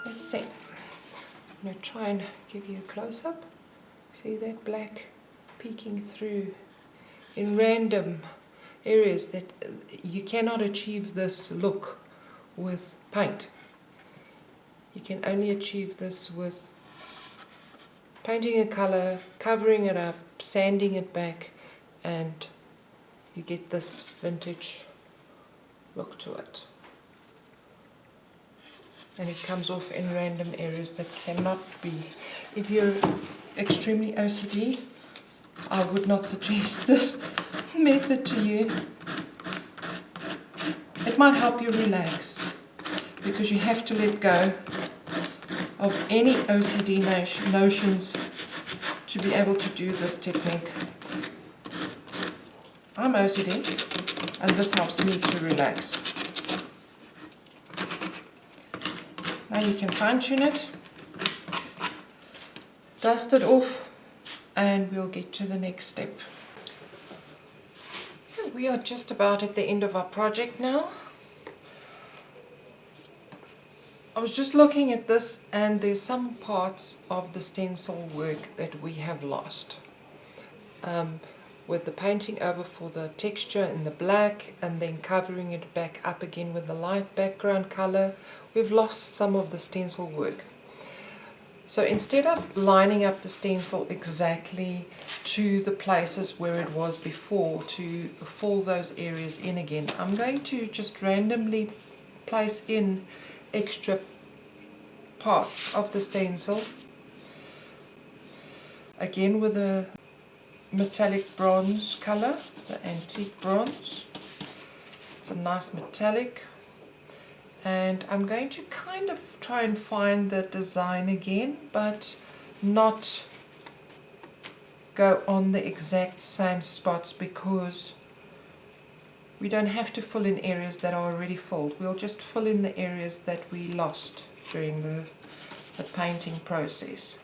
Let's see. I'm going to try and give you a close-up. See that black peeking through in random areas that you cannot achieve this look with paint. You can only achieve this with painting a color, covering it up, sanding it back, and you get this vintage look to it. And it comes off in random areas that cannot be. If you're extremely OCD, I would not suggest this method to you. It might help you relax, because you have to let go of any OCD notions to be able to do this technique. I'm OCD, and this helps me to relax. Now you can fine tune it, dust it off, and we'll get to the next step. We are just about at the end of our project now. I was just looking at this, and there's some parts of the stencil work that we have lost. With the painting over for the texture in the black and then covering it back up again with the light background color, we've lost some of the stencil work. So instead of lining up the stencil exactly to the places where it was before to fill those areas in again, I'm going to just randomly place in extra parts of the stencil, again with a metallic bronze color, the antique bronze. It's a nice metallic, and I'm going to kind of try and find the design again, but not go on the exact same spots, because we don't have to fill in areas that are already filled. We'll just fill in the areas that we lost during the painting process.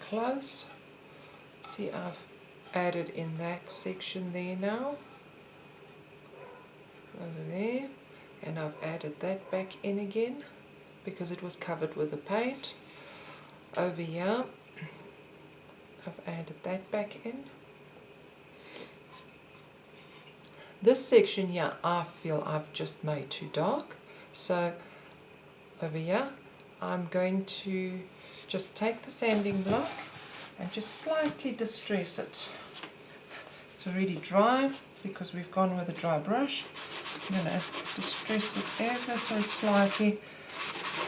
close. See, I've added in that section there now, over there, and I've added that back in again because it was covered with the paint. Over here I've added that back in. This section here I feel I've just made too dark, so over here I'm going to just take the sanding block and just slightly distress it. It's already dry because we've gone with a dry brush. I'm going to distress it ever so slightly,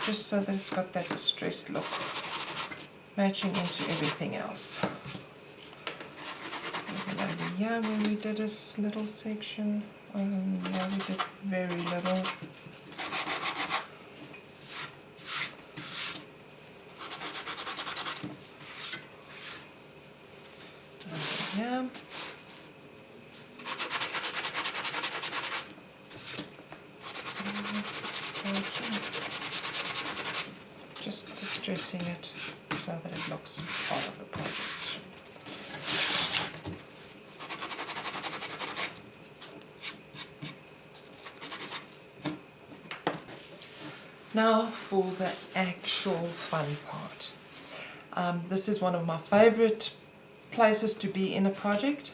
just so that it's got that distressed look, matching into everything else. And over here where we did this little section, yeah, we did very little. Over here. Just distressing it so that it looks part of the project. Now for the actual fun part. This is one of my favorite places to be in a project,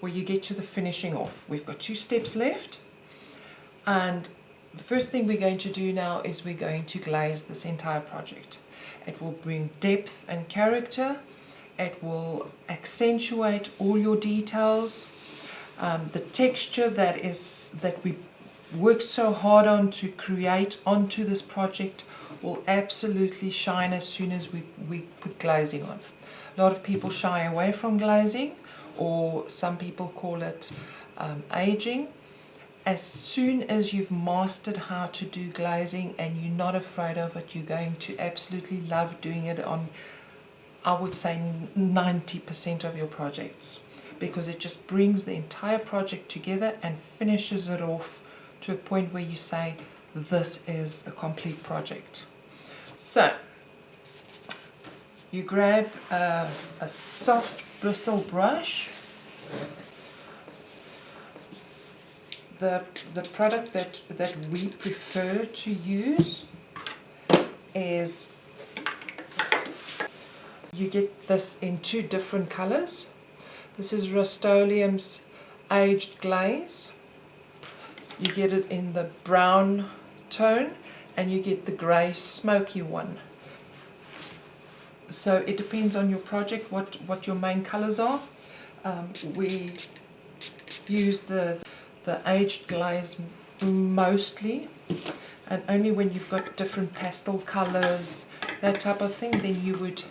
where you get to the finishing off. We've got 2 steps left, and the first thing we're going to do now is we're going to glaze this entire project. It will bring depth and character. It will accentuate all your details. The texture that we worked so hard on to create onto this project will absolutely shine as soon as we put glazing on. A lot of people shy away from glazing, or some people call it aging. As soon as you've mastered how to do glazing and you're not afraid of it, you're going to absolutely love doing it on, I would say, 90% of your projects, because it just brings the entire project together and finishes it off to a point where you say, this is a complete project. So you grab a soft bristle brush. The product that we prefer to use is, you get this in 2 different colors. This is Rust-Oleum's Aged Glaze. You get it in the brown tone, and you get the grey smoky one. So it depends on your project what your main colors are. We use the aged glaze mostly, and only when you've got different pastel colors, that type of thing, then you would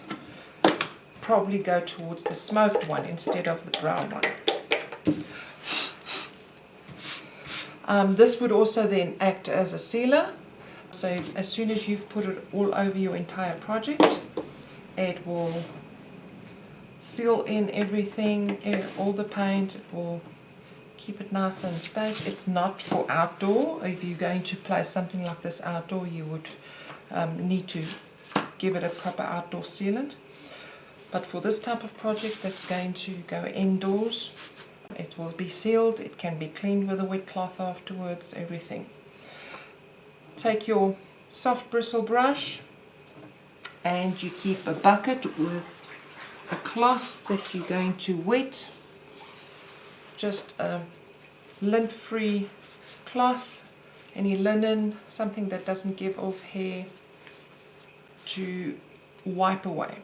probably go towards the smoked one instead of the brown one. This would also then act as a sealer, so as soon as you've put it all over your entire project, it will seal in everything, all the paint. It will keep it nice and safe. It's not for outdoor. If you're going to place something like this outdoor, you would need to give it a proper outdoor sealant. But for this type of project that's going to go indoors, it will be sealed. It can be cleaned with a wet cloth afterwards, everything. Take your soft bristle brush, and you keep a bucket with a cloth that you're going to wet. Just a lint-free cloth, any linen, something that doesn't give off hair, to wipe away.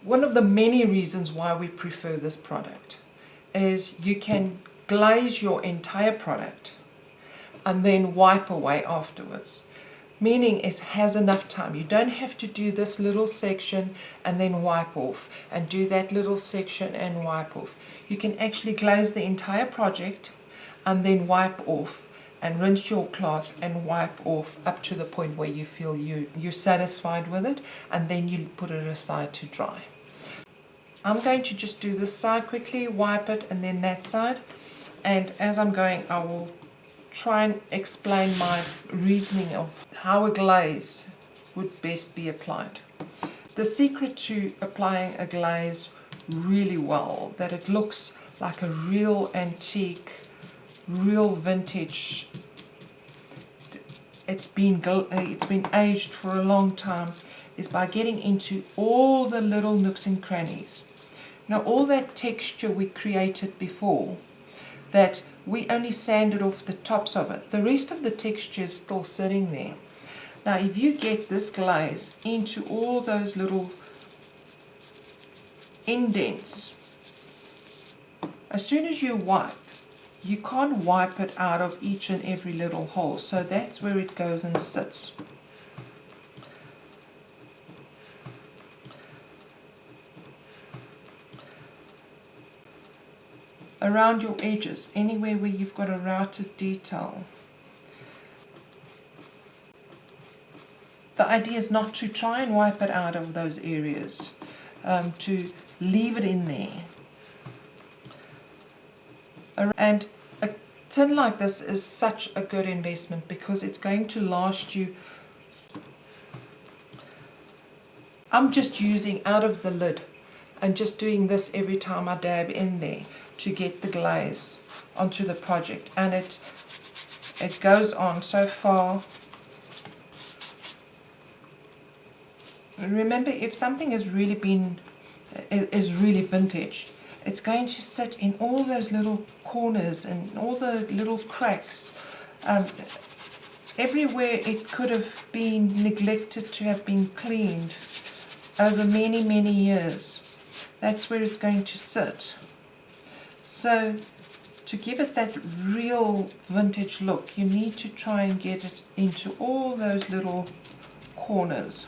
One of the many reasons why we prefer this product is you can glaze your entire product and then wipe away afterwards. Meaning it has enough time. You don't have to do this little section and then wipe off, and do that little section and wipe off. You can actually glaze the entire project and then wipe off, and rinse your cloth and wipe off up to the point where you feel you're satisfied with it, and then you put it aside to dry. I'm going to just do this side quickly, wipe it, and then that side. And as I'm going, I will try and explain my reasoning of how a glaze would best be applied. The secret to applying a glaze really well, that it looks like a real antique, real vintage, it's been aged for a long time, is by getting into all the little nooks and crannies. Now all that texture we created before, that we only sanded off the tops of it, the rest of the texture is still sitting there. Now if you get this glaze into all those little indents, as soon as you wipe, you can't wipe it out of each and every little hole, so that's where it goes and sits. Around your edges, anywhere where you've got a routed detail. The idea is not to try and wipe it out of those areas, to leave it in there. And a tin like this is such a good investment because it's going to last you. I'm just using out of the lid and just doing this every time I dab in there to get the glaze onto the project, and it goes on so far. Remember, if something is really vintage, it's going to sit in all those little corners and all the little cracks, everywhere it could have been neglected to have been cleaned over many, many years. That's where it's going to sit. So to give it that real vintage look, you need to try and get it into all those little corners.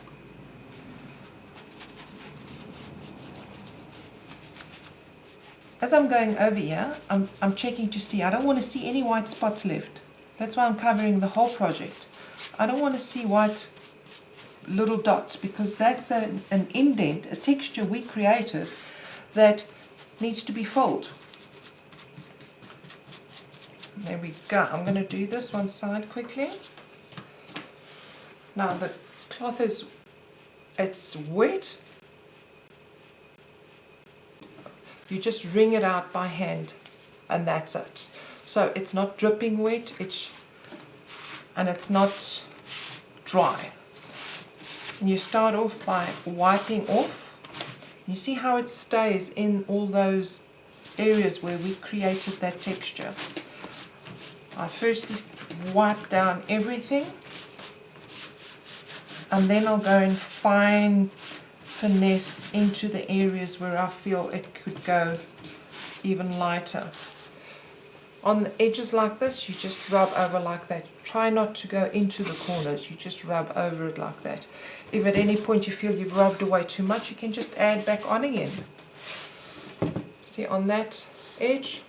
As I'm going over here, I'm checking to see, I don't want to see any white spots left. That's why I'm covering the whole project. I don't want to see white little dots, because that's an indent, a texture we created that needs to be filled. There we go. I'm going to do this one side quickly. Now the cloth it's wet. You just wring it out by hand and that's it. So it's not dripping wet, and it's not dry. And you start off by wiping off. You see how it stays in all those areas where we created that texture. I first wipe down everything, and then I'll go and fine finesse into the areas where I feel it could go even lighter. On the edges like this, you just rub over like that. Try not to go into the corners, you just rub over it like that. If at any point you feel you've rubbed away too much, you can just add back on again. See, on that edge,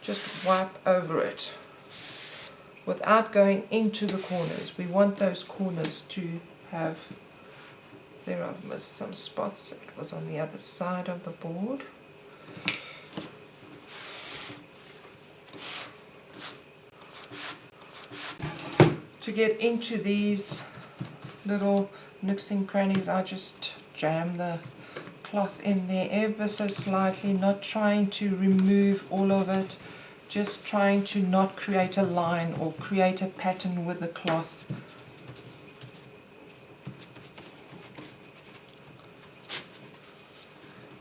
just wipe over it without going into the corners. We want those corners to have, there I've missed some spots, it was on the other side of the board. To get into these little nooks and crannies, I just jam the cloth in there ever so slightly, not trying to remove all of it, just trying to not create a line or create a pattern with the cloth.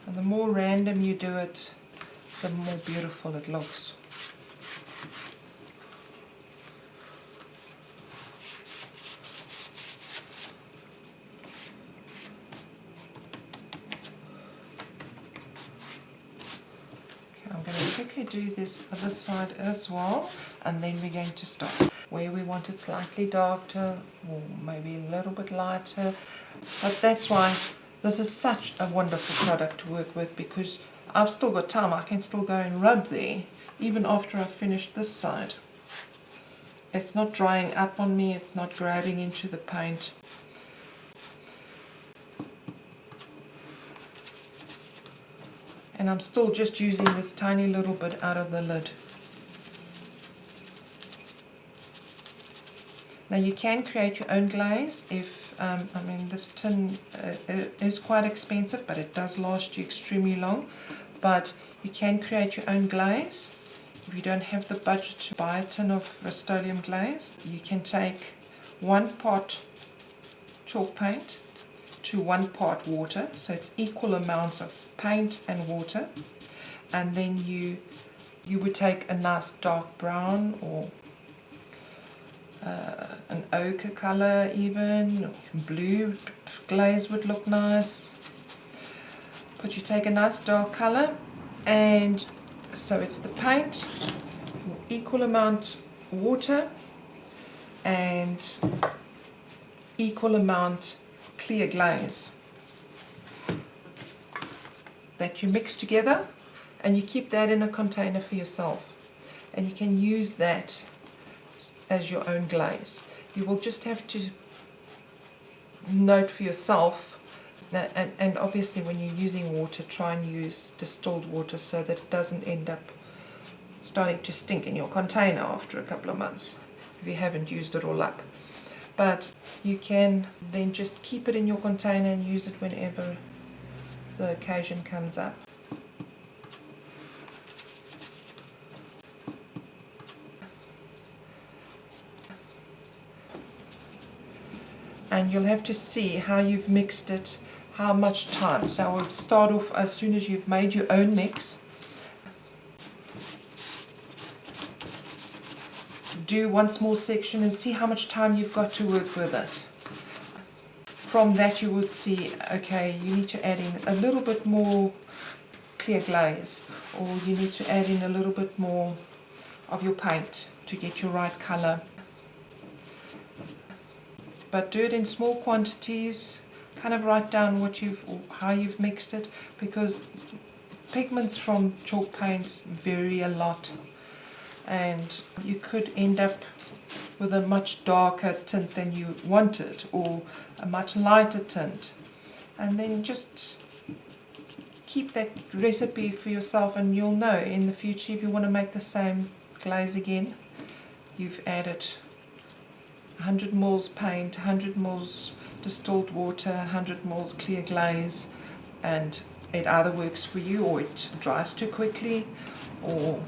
And the more random you do it, the more beautiful it looks. I'm going to quickly do this other side as well, and then we're going to stop where we want it slightly darker or maybe a little bit lighter. But that's why this is such a wonderful product to work with, because I've still got time. I can still go and rub there even after I've finished this side. It's not drying up on me, it's not grabbing into the paint. And I'm still just using this tiny little bit out of the lid. Now you can create your own glaze if, I mean this tin is quite expensive, but it does last you extremely long. But you can create your own glaze. If you don't have the budget to buy a tin of Rust-Oleum glaze, you can take 1 part chalk paint to 1 part water, so it's equal amounts of paint and water, and then you would take a nice dark brown or an ochre color, even or blue glaze would look nice. But you take a nice dark color, and so it's the paint, equal amount water, and equal amount clear glaze that you mix together, and you keep that in a container for yourself, and you can use that as your own glaze. You will just have to note for yourself that, and obviously when you're using water, try and use distilled water so that it doesn't end up starting to stink in your container after a couple of months if you haven't used it all up. But you can then just keep it in your container and use it whenever the occasion comes up. And you'll have to see how you've mixed it, how much time. So we'll start off as soon as you've made your own mix. Do one small section and see how much time you've got to work with it. From that you would see, okay, you need to add in a little bit more clear glaze, or you need to add in a little bit more of your paint to get your right color. But do it in small quantities, kind of write down what how you've mixed it, because pigments from chalk paints vary a lot, and you could end up with a much darker tint than you wanted, or a much lighter tint. And then just keep that recipe for yourself, and you'll know in the future if you want to make the same glaze again. You've added 100 ml paint, 100 ml distilled water, 100 ml clear glaze, and it either works for you or it dries too quickly, or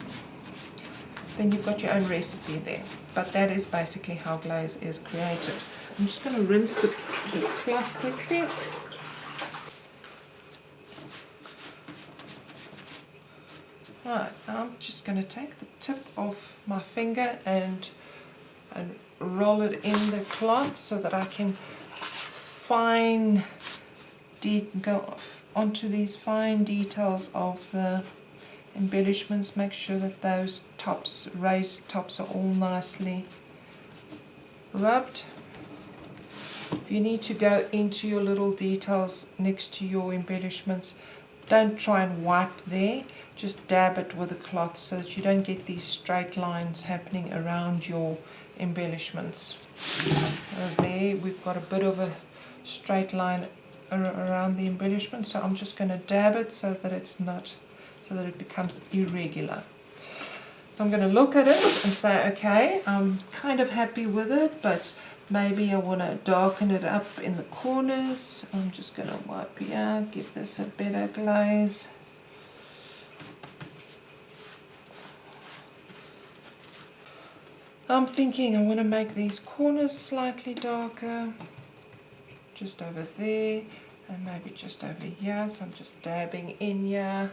then you've got your own recipe there. But that is basically how glaze is created. I'm just going to rinse the cloth quickly. Right, now I'm just going to take the tip of my finger and roll it in the cloth so that I can go onto these fine details of the embellishments. Make sure that those tops, raised tops, are all nicely rubbed. You need to go into your little details next to your embellishments. Don't try and wipe there, just dab it with a cloth so that you don't get these straight lines happening around your embellishments. There we've got a bit of a straight line around the embellishment, so I'm just going to dab it so that it becomes irregular. I'm going to look at it and say, okay, I'm kind of happy with it, but maybe I want to darken it up in the corners. I'm just going to wipe here, give this a better glaze. I'm thinking I want to make these corners slightly darker, just over there, and maybe just over here. So I'm just dabbing in here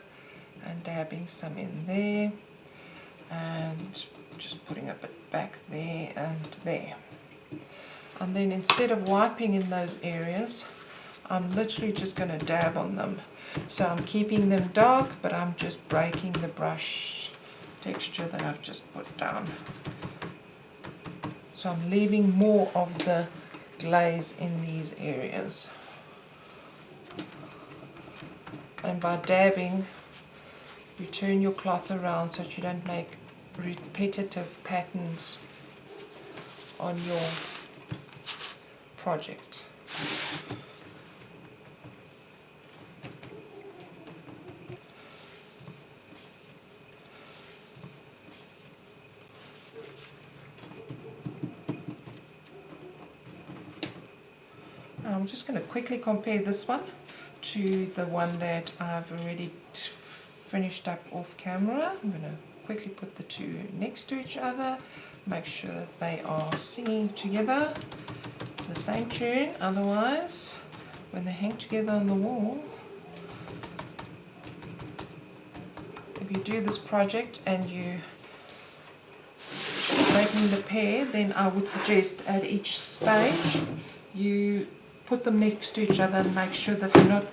and dabbing some in there, and just putting a bit back there and there. And then instead of wiping in those areas, I'm literally just going to dab on them. So I'm keeping them dark, but I'm just breaking the brush texture that I've just put down. So I'm leaving more of the glaze in these areas. And by dabbing, you turn your cloth around so that you don't make repetitive patterns on your project. I'm just going to quickly compare this one to the one that I've already finished up off camera. I'm going to quickly put the two next to each other, make sure that they are singing together the same tune, otherwise when they hang together on the wall, if you do this project and you making the pair, then I would suggest at each stage you put them next to each other and make sure that they're not,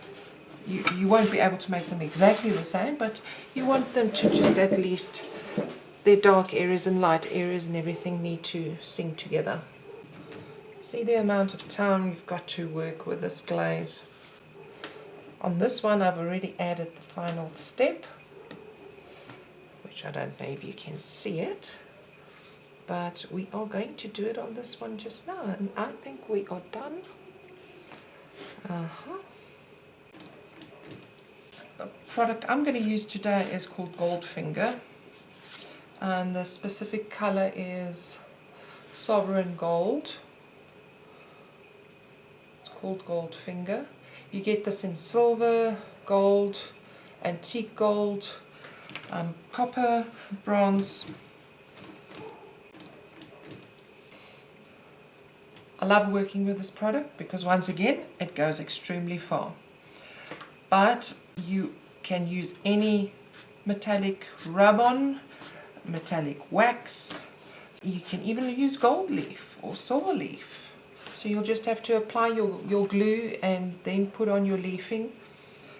you won't be able to make them exactly the same, but you want them to just at least, their dark areas and light areas and everything need to sing together. See the amount of time you've got to work with this glaze. On this one I've already added the final step, which I don't know if you can see it, but we are going to do it on this one just now, and I think we are done. The product I'm going to use today is called Goldfinger, and the specific color is Sovereign Gold. It's called Goldfinger. You get this in silver, gold, antique gold, copper, bronze. I love working with this product because once again it goes extremely far. But you can use any metallic rub-on, metallic wax. You can even use gold leaf or silver leaf. So you'll just have to apply your glue and then put on your leafing.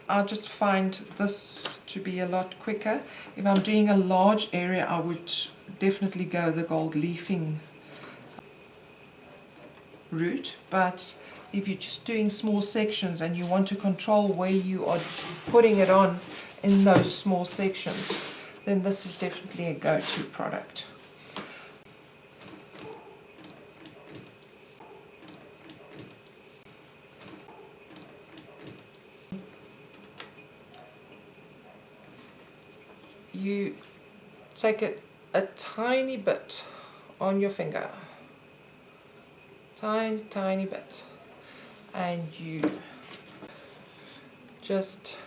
I just find this to be a lot quicker. If I'm doing a large area, I would definitely go the gold leafing route, but if you're just doing small sections and you want to control where you are putting it on in those small sections, then this is definitely a go-to product. You take it a tiny bit on your finger, tiny bit, and you just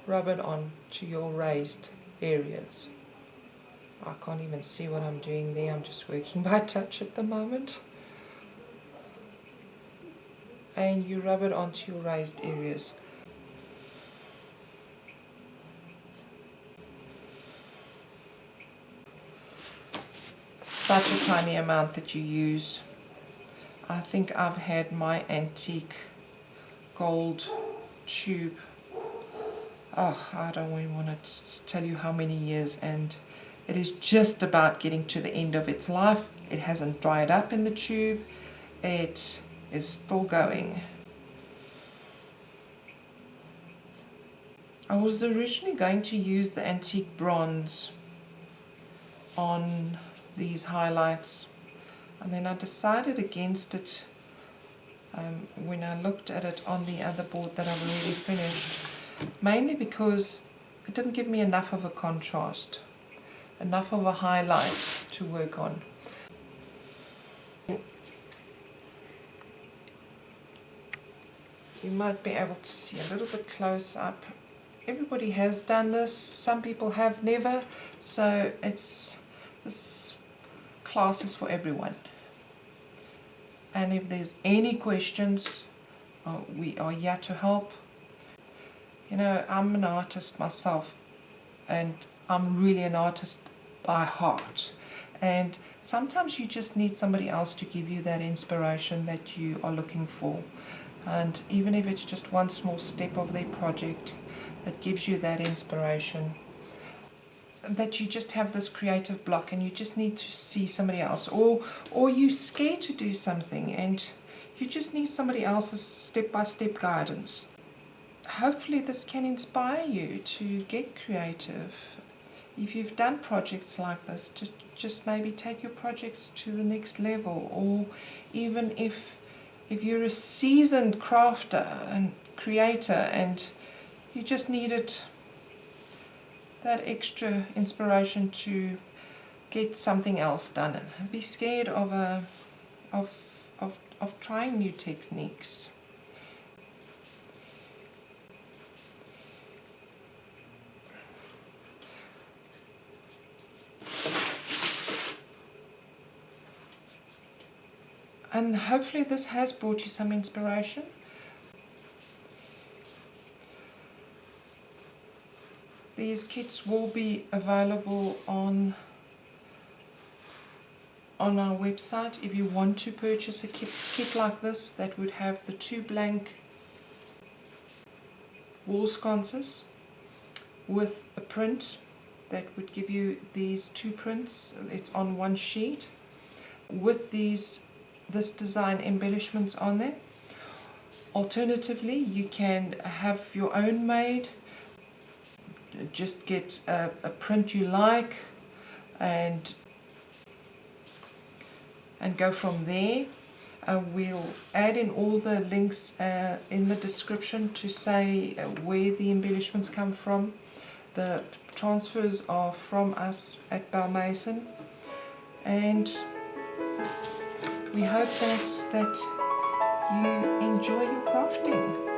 rub it on to your raised areas. I can't even see what I'm doing there, I'm just working by touch at the moment. And you rub it onto your raised areas. Such a tiny amount that you use. I think I've had my antique gold tube, I don't even want to tell you how many years, and it is just about getting to the end of its life. It hasn't dried up in the tube, it is still going. I was originally going to use the antique bronze on these highlights, and then I decided against it when I looked at it on the other board that I've already finished, mainly because it didn't give me enough of a contrast, enough of a highlight to work on. You might be able to see a little bit close up. Everybody has done this, some people have never, so this class is for everyone. And if there's any questions, we are here to help. You know, I'm an artist myself, and I'm really an artist by heart. And sometimes you just need somebody else to give you that inspiration that you are looking for. And even if it's just one small step of their project that gives you that inspiration, that you just have this creative block and you just need to see somebody else, or you're scared to do something and you just need somebody else's step-by-step guidance. Hopefully this can inspire you to get creative. If you've done projects like this, to just maybe take your projects to the next level, or even if you're a seasoned crafter and creator and you just needed that extra inspiration to get something else done. Be scared of of trying new techniques. And hopefully this has brought you some inspiration. These kits will be available on our website. If you want to purchase a kit like this that would have the 2 blank wall sconces with a print that would give you these 2 prints, it's on 1 sheet with this design embellishments on there. Alternatively, you can have your own made, just get a print you like and go from there. We'll add in all the links in the description to say where the embellishments come from. The transfers are from us at Balmason, and we hope that you enjoy your crafting.